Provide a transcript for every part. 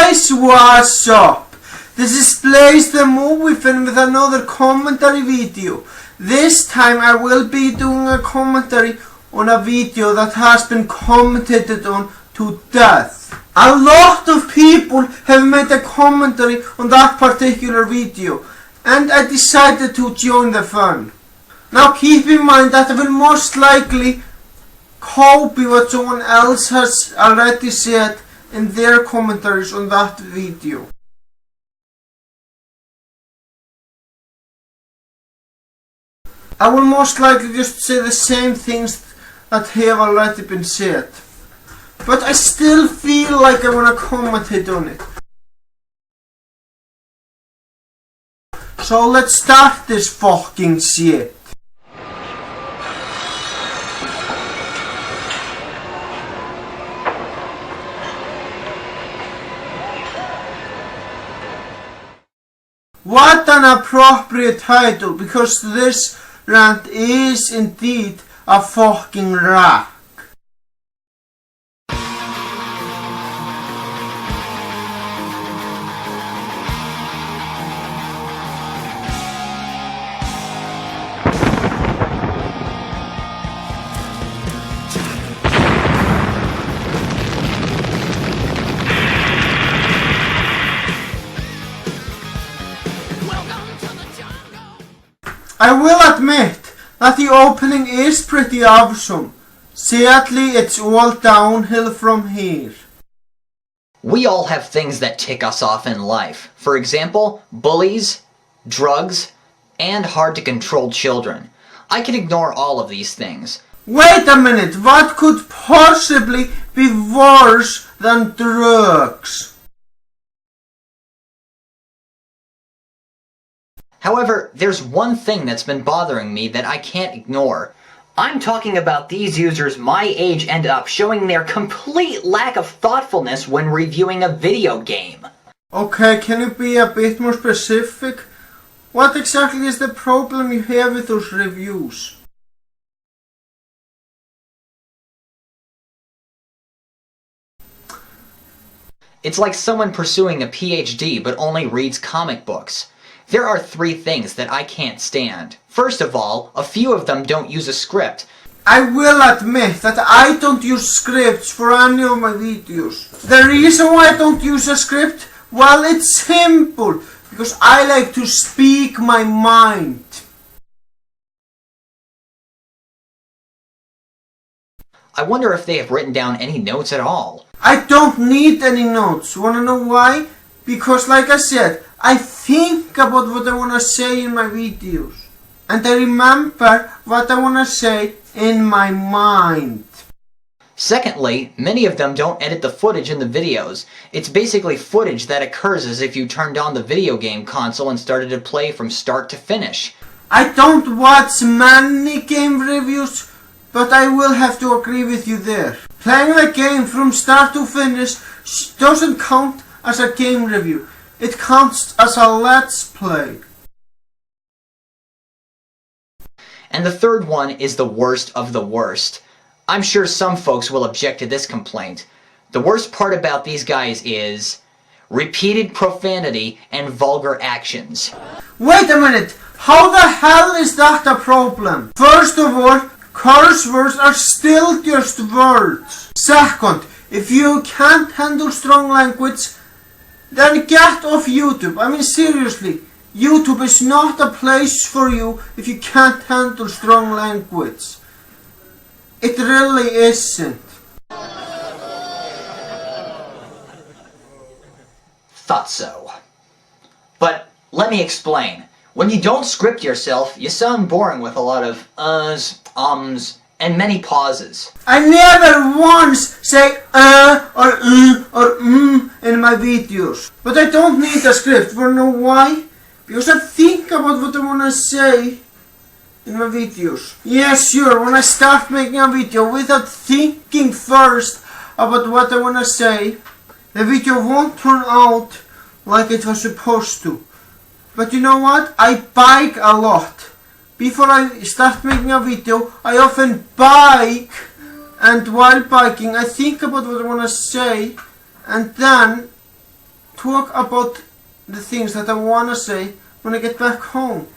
guys, what's up? This is Stylized the movie film with another commentary video. This time I will be doing a commentary on a video that has been commented on to death. A lot of people have made a commentary on that particular video, and I decided to join the fun. Now keep in mind that I will most likely copy what someone else has already said in their commentaries on that video. I will most likely just say the same things that have already been said, but I still feel like I want to commentate on it. So let's start this fucking shit. What an appropriate title, because this rant is indeed a fucking rap. I will admit that the opening is pretty awesome. Sadly, it's all downhill from here. We all have things that tick us off in life. For example, bullies, drugs, and hard to control children. I can ignore all of these things. Wait a minute, what could possibly be worse than drugs? However, there's one thing that's been bothering me that I can't ignore. I'm talking about these users my age end up showing their complete lack of thoughtfulness when reviewing a video game. Okay, can you be a bit more specific? What exactly is the problem you have with those reviews? It's like someone pursuing a PhD but only reads comic books. There are three things that I can't stand. First of all, a few of them don't use a script. I will admit that I don't use scripts for any of my videos. The reason why I don't use a script, well, it's simple. Because I like to speak my mind. I wonder if they have written down any notes at all. I don't need any notes. Wanna know why? Because like I said, I think about what I want to say in my videos. And I remember what I want to say in my mind. Secondly, many of them don't edit the footage in the videos. It's basically footage that occurs as if you turned on the video game console and started to play from start to finish. I don't watch many game reviews, but I will have to agree with you there. Playing the game from start to finish doesn't count as a game review. It counts as a let's play. And the third one is the worst of the worst. I'm sure some folks will object to this complaint. The worst part about these guys is repeated profanity and vulgar actions. Wait a minute, how the hell is that a problem? First of all, curse words are still just words. Second, if you can't handle strong language, then get off YouTube. I mean seriously, YouTube is not a place for you if you can't handle strong language. It really isn't. Thought so. But let me explain. When you don't script yourself, you sound boring with a lot of uhs, ums, and many pauses. I never once say or in my videos. But I don't need a script. For know why? Because I think about what I want to say in my videos. Yeah, sure, when I start making a video without thinking first about what I want to say, the video won't turn out like it was supposed to. But you know what? I bike a lot. Before I start making a video, I often bike, and while biking I think about what I want to say, and then talk about the things that I want to say when I get back home.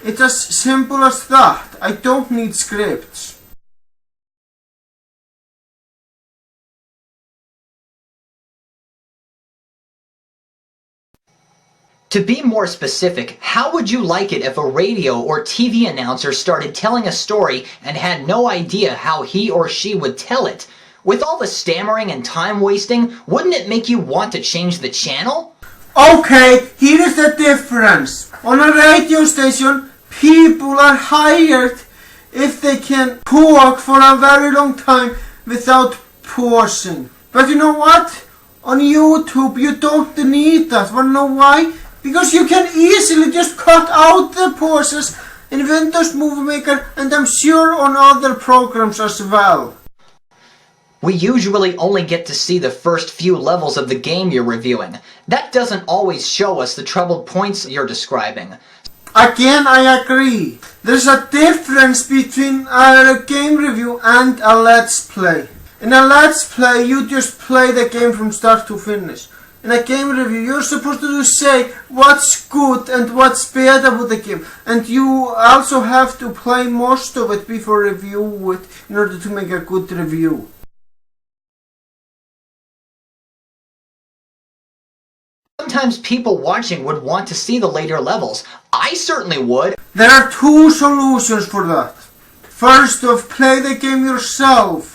It's as simple as that. I don't need scripts. To be more specific, how would you like it if a radio or TV announcer started telling a story and had no idea how he or she would tell it? With all the stammering and time wasting, wouldn't it make you want to change the channel? Okay, here is the difference. On a radio station, people are hired if they can talk for a very long time without pausing. But you know what? On YouTube, you don't need that. Wanna know why? Because you can easily just cut out the pauses in Windows Movie Maker, and I'm sure on other programs as well. We usually only get to see the first few levels of the game you're reviewing. That doesn't always show us the troubled points you're describing. Again, I agree. There's a difference between a game review and a Let's Play. In a Let's Play, you just play the game from start to finish. In a game review, you're supposed to say what's good and what's bad about the game. And you also have to play most of it before review it in order to make a good review. Sometimes people watching would want to see the later levels. I certainly would. There are two solutions for that. First off, play the game yourself.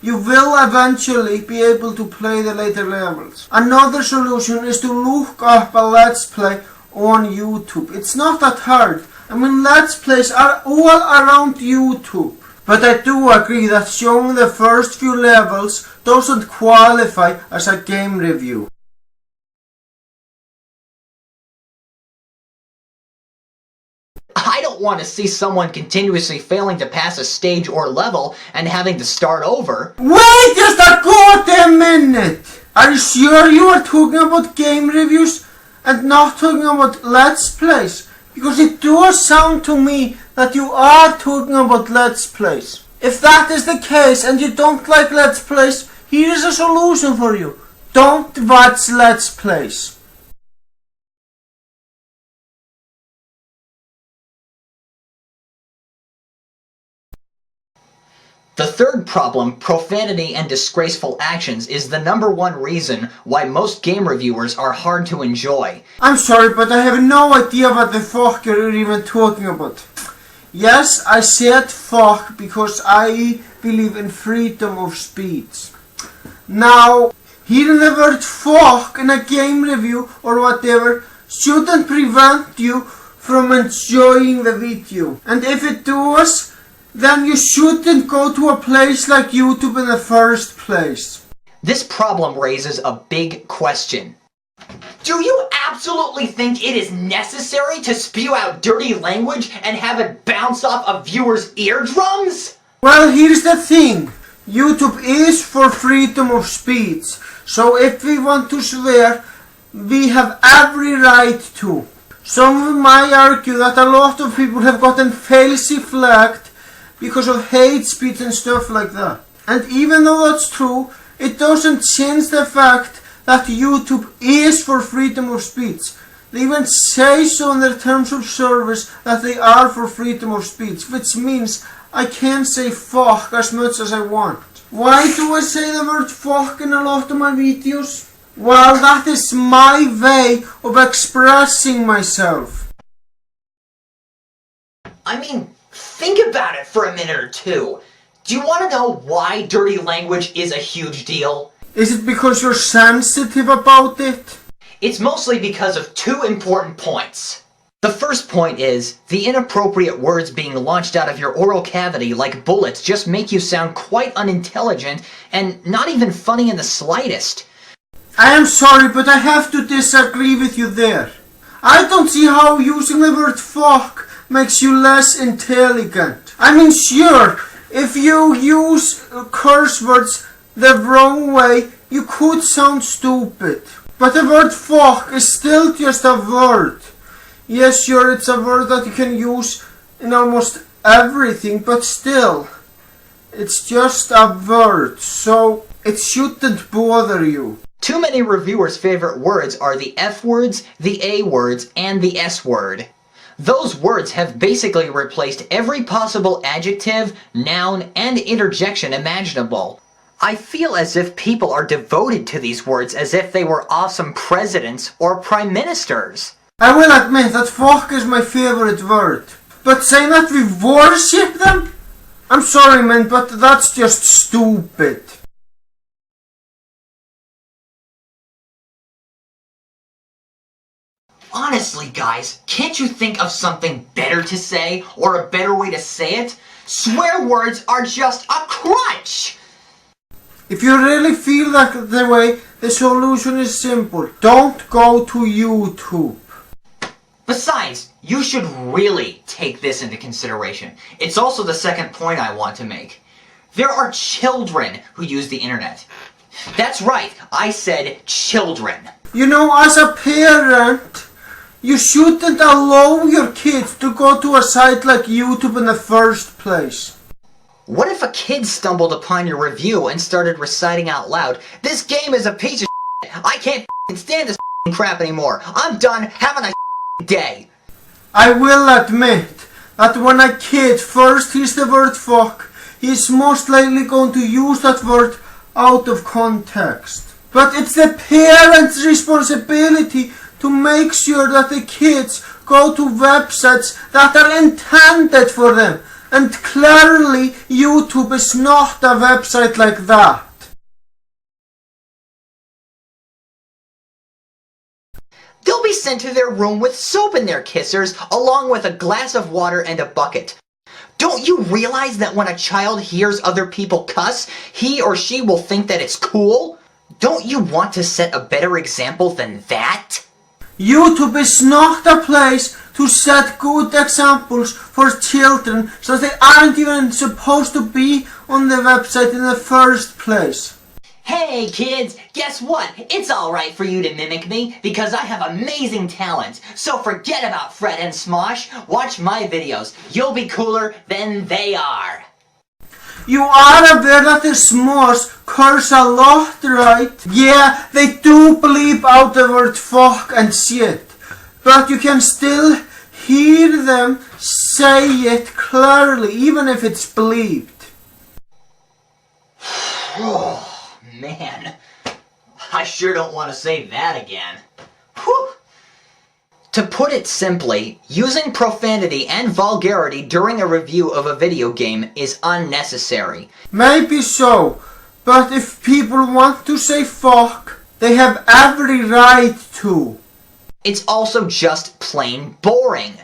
You will eventually be able to play the later levels. Another solution is to look up a Let's Play on YouTube. It's not that hard. I mean, Let's Plays are all around YouTube. But I do agree that showing the first few levels doesn't qualify as a game review. I don't want to see someone continuously failing to pass a stage or level and having to start over. Wait just a goddamn minute! Are you sure you are talking about game reviews and not talking about Let's Plays? Because it does sound to me that you are talking about Let's Plays. If that is the case and you don't like Let's Plays, here is a solution for you. Don't watch Let's Plays. The third problem, profanity and disgraceful actions, is the #1 reason why most game reviewers are hard to enjoy. I'm sorry, but I have no idea what the fuck you're even talking about. Yes, I said fuck because I believe in freedom of speech. Now, hearing the word fuck in a game review or whatever shouldn't prevent you from enjoying the video. And if it does, then you shouldn't go to a place like YouTube in the first place. This problem raises a big question. Do you absolutely think it is necessary to spew out dirty language and have it bounce off a viewer's eardrums? Well, here's the thing. YouTube is for freedom of speech. So if we want to swear, we have every right to. Some might argue that a lot of people have gotten falsely flagged because of hate speech and stuff like that. And even though that's true, it doesn't change the fact that YouTube is for freedom of speech. They even say so in their terms of service that they are for freedom of speech, which means I can say fuck as much as I want. Why do I say the word fuck in a lot of my videos? Well, that is my way of expressing myself. I mean, think about it for a minute or two. Do you want to know why dirty language is a huge deal? Is it because you're sensitive about it? It's mostly because of two important points. The first point is, the inappropriate words being launched out of your oral cavity like bullets just make you sound quite unintelligent and not even funny in the slightest. I am sorry, but I have to disagree with you there. I don't see how using the word fuck makes you less intelligent. I mean, sure, if you use curse words the wrong way, you could sound stupid. But the word fuck is still just a word. Yes, sure, it's a word that you can use in almost everything, but still, it's just a word, so it shouldn't bother you. Too many reviewers' favorite words are the F words, the A words, and the S word. Those words have basically replaced every possible adjective, noun, and interjection imaginable. I feel as if people are devoted to these words as if they were awesome presidents or prime ministers. I will admit that fuck is my favorite word. But saying that we worship them? I'm sorry, man, but that's just stupid. Honestly, guys, can't you think of something better to say, or a better way to say it? Swear words are just a crutch! If you really feel that the way, the solution is simple. Don't go to YouTube. Besides, you should really take this into consideration. It's also the second point I want to make. There are children who use the internet. That's right, I said children. You know, as a parent, you shouldn't allow your kids to go to a site like YouTube in the first place. What if a kid stumbled upon your review and started reciting out loud, "This game is a piece of shit. I can't stand this crap anymore. I'm done. Have a nice day." I will admit that when a kid first hears the word fuck, he is most likely going to use that word out of context. But it's the parents' responsibility to make sure that the kids go to websites that are intended for them. And clearly, YouTube is not a website like that. They'll be sent to their room with soap in their kissers, along with a glass of water and a bucket. Don't you realize that when a child hears other people cuss, he or she will think that it's cool? Don't you want to set a better example than that? YouTube is not a place to set good examples for children, so they aren't even supposed to be on the website in the first place. Hey kids, guess what? It's alright for you to mimic me because I have amazing talent. So forget about Fred and Smosh. Watch my videos. You'll be cooler than they are. You are aware that the Smosh curse a lot, right? Yeah, they do bleep out the word fuck and shit. But you can still hear them say it clearly, even if it's bleeped. Oh, man. I sure don't want to say that again. Whew. To put it simply, using profanity and vulgarity during a review of a video game is unnecessary. Maybe so, but if people want to say fuck, they have every right to. It's also just plain boring.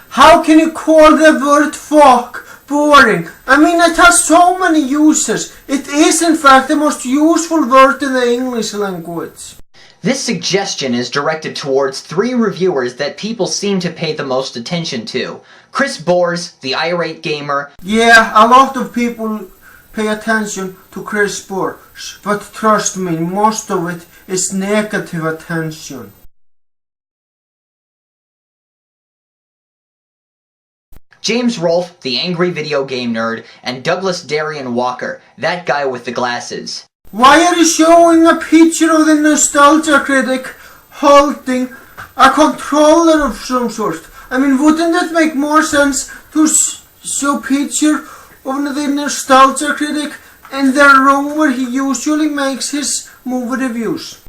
How can you call the word fuck boring? I mean, it has so many uses. It is in fact the most useful word in the English language. This suggestion is directed towards 3 reviewers that people seem to pay the most attention to. Chris Bors, the irate gamer. Yeah, a lot of people pay attention to Chris Bors, but trust me, most of it is negative attention. James Rolfe, the angry video game nerd, and Douglas Darian Walker, that guy with the glasses. Why are you showing a picture of the nostalgia critic holding a controller of some sort? I mean, wouldn't it make more sense to show a picture of the nostalgia critic in the room where he usually makes his movie reviews?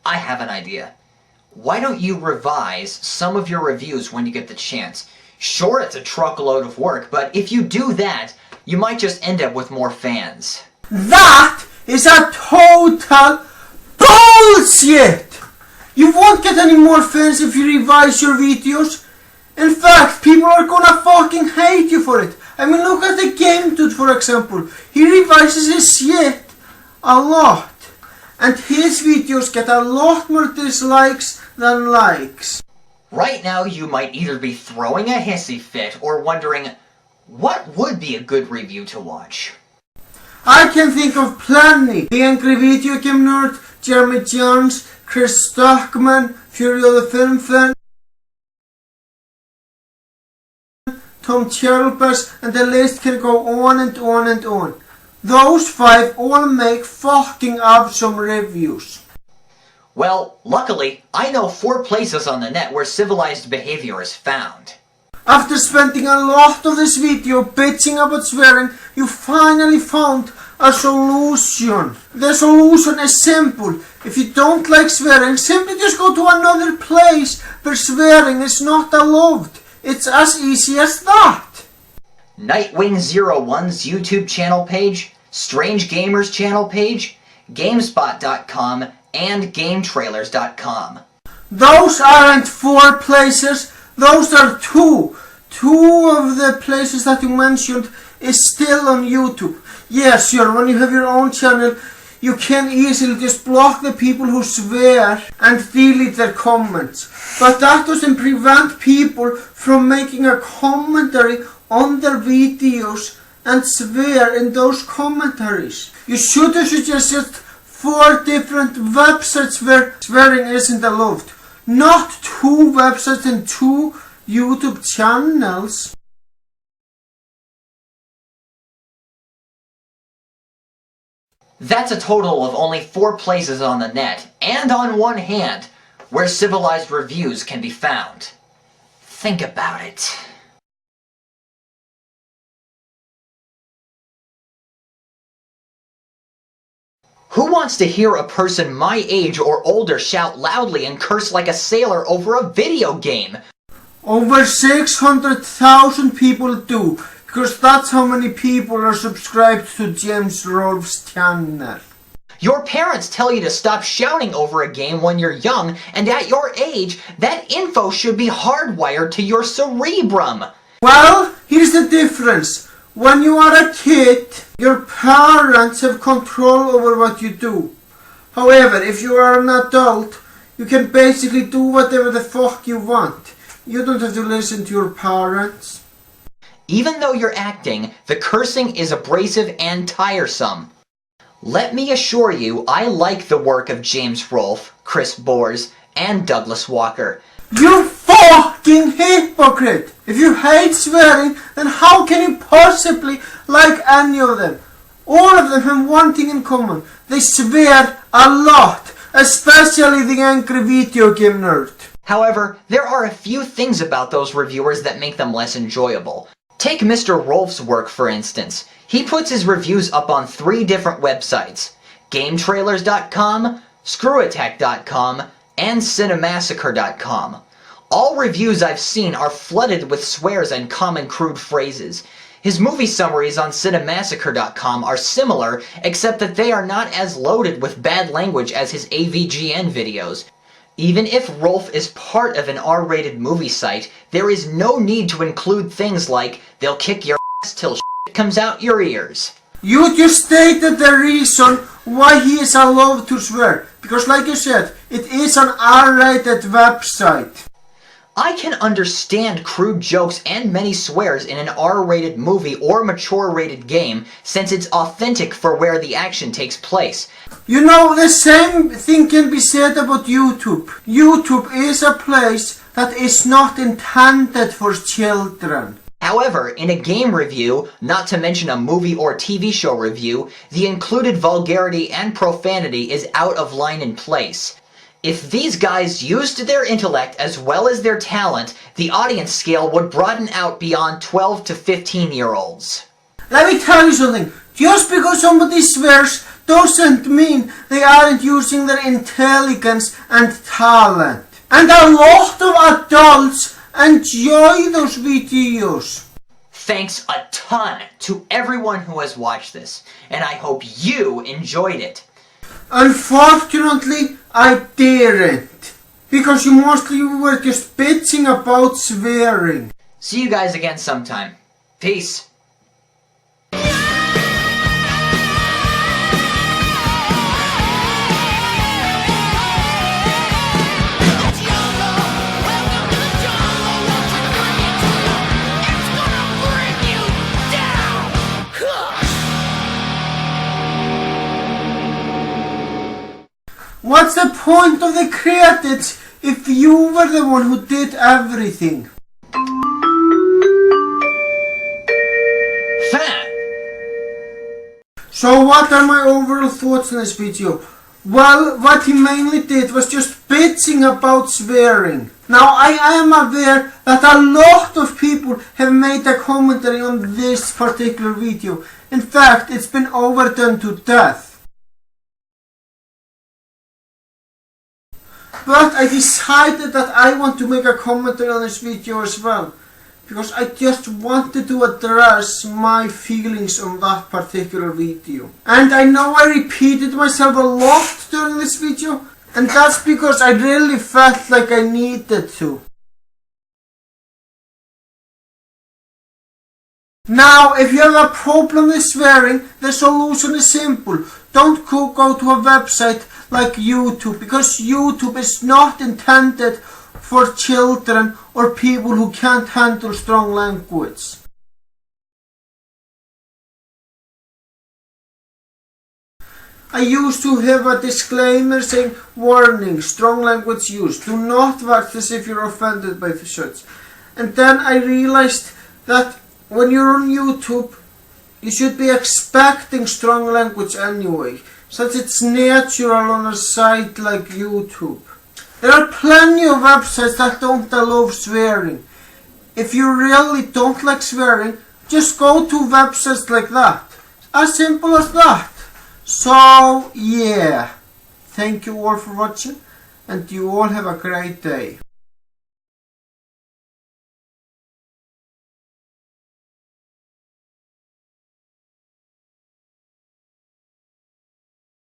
I have an idea. Why don't you revise some of your reviews when you get the chance? Sure, it's a truckload of work, but if you do that, you might just end up with more fans. That is a total bullshit! You won't get any more fans if you revise your videos. In fact, people are gonna fucking hate you for it. I mean, look at the Game Dude, for example. He revises his shit a lot. And his videos get a lot more dislikes than likes. Right now you might either be throwing a hissy fit or wondering, what would be a good review to watch? I can think of plenty. The Angry Video Game Nerd, Jeremy Jones, Chris Stockman, Fury of the Film Fan, Tom Chelpers, and the list can go on and on and on. Those 5 all make fucking awesome reviews. Well, luckily, I know 4 places on the net where civilized behavior is found. After spending a lot of this video bitching about swearing, you finally found a solution. The solution is simple. If you don't like swearing, simply just go to another place where swearing is not allowed. It's as easy as that. Nightwing01's YouTube channel page, Strange Gamer's channel page, GameSpot.com, and GameTrailers.com. Those aren't 4 places, those are 2. 2 of the places that you mentioned is still on YouTube. Yes, sure, when you have your own channel, you can easily just block the people who swear and delete their comments. But that doesn't prevent people from making a commentary on their videos and swear in those commentaries. You should have suggested 4 different websites where swearing isn't allowed. Not 2 websites and 2 YouTube channels. That's a total of only 4 places on the net, and on one hand, where civilized reviews can be found. Think about it. Who wants to hear a person my age or older shout loudly and curse like a sailor over a video game? Over 600,000 people do, because that's how many people are subscribed to James Rolfe's channel. Your parents tell you to stop shouting over a game when you're young, and at your age, that info should be hardwired to your cerebrum. Well, here's the difference. When you are a kid, your parents have control over what you do. However, if you are an adult, you can basically do whatever the fuck you want. You don't have to listen to your parents. Even though you're acting, the cursing is abrasive and tiresome. Let me assure you, I like the work of James Rolfe, Chris Bores, and Douglas Walker. You fucking hypocrite! If you hate swearing, then how can you possibly like any of them? All of them have one thing in common. They swear a lot, especially the angry video game nerd. However, there are a few things about those reviewers that make them less enjoyable. Take Mr. Rolfe's work, for instance. He puts his reviews up on 3 different websites: GameTrailers.com, ScrewAttack.com, and Cinemassacre.com. All reviews I've seen are flooded with swears and common crude phrases. His movie summaries on Cinemassacre.com are similar, except that they are not as loaded with bad language as his AVGN videos. Even if Rolfe is part of an R-rated movie site, there is no need to include things like, they'll kick your ass till shit comes out your ears. You just stated the reason why he is allowed to swear. Because like you said, it is an R-rated website. I can understand crude jokes and many swears in an R-rated movie or mature-rated game, since it's authentic for where the action takes place. You know, the same thing can be said about YouTube. YouTube is a place that is not intended for children. However, in a game review, not to mention a movie or TV show review, the included vulgarity and profanity is out of line in place. If these guys used their intellect as well as their talent, the audience scale would broaden out beyond 12 to 15-year-olds. Let me tell you something. Just because somebody swears doesn't mean they aren't using their intelligence and talent. And a lot of adults enjoy those videos. Thanks a ton to everyone who has watched this, and I hope you enjoyed it. Unfortunately, I didn't. Because you mostly were just bitching about swearing. See you guys again sometime. Peace. What's the point of the credits if you were the one who did everything? So what are my overall thoughts on this video? Well, what he mainly did was just bitching about swearing. Now, I am aware that a lot of people have made a commentary on this particular video. In fact, it's been overdone to death. But I decided that I want to make a commentary on this video as well, because I just wanted to address my feelings on that particular video. And I know I repeated myself a lot during this video, and that's because I really felt like I needed to. Now, if you have a problem with swearing, the solution is simple. Don't go to a website like YouTube, because YouTube is not intended for children or people who can't handle strong language. I used to have a disclaimer saying, warning, strong language use. Do not watch this if you're offended by such. And then I realized that when you're on YouTube, you should be expecting strong language anyway, since it's natural on a site like YouTube. There are plenty of websites that don't allow swearing. If you really don't like swearing, just go to websites like that. As simple as that. So, yeah. Thank you all for watching, and you all have a great day.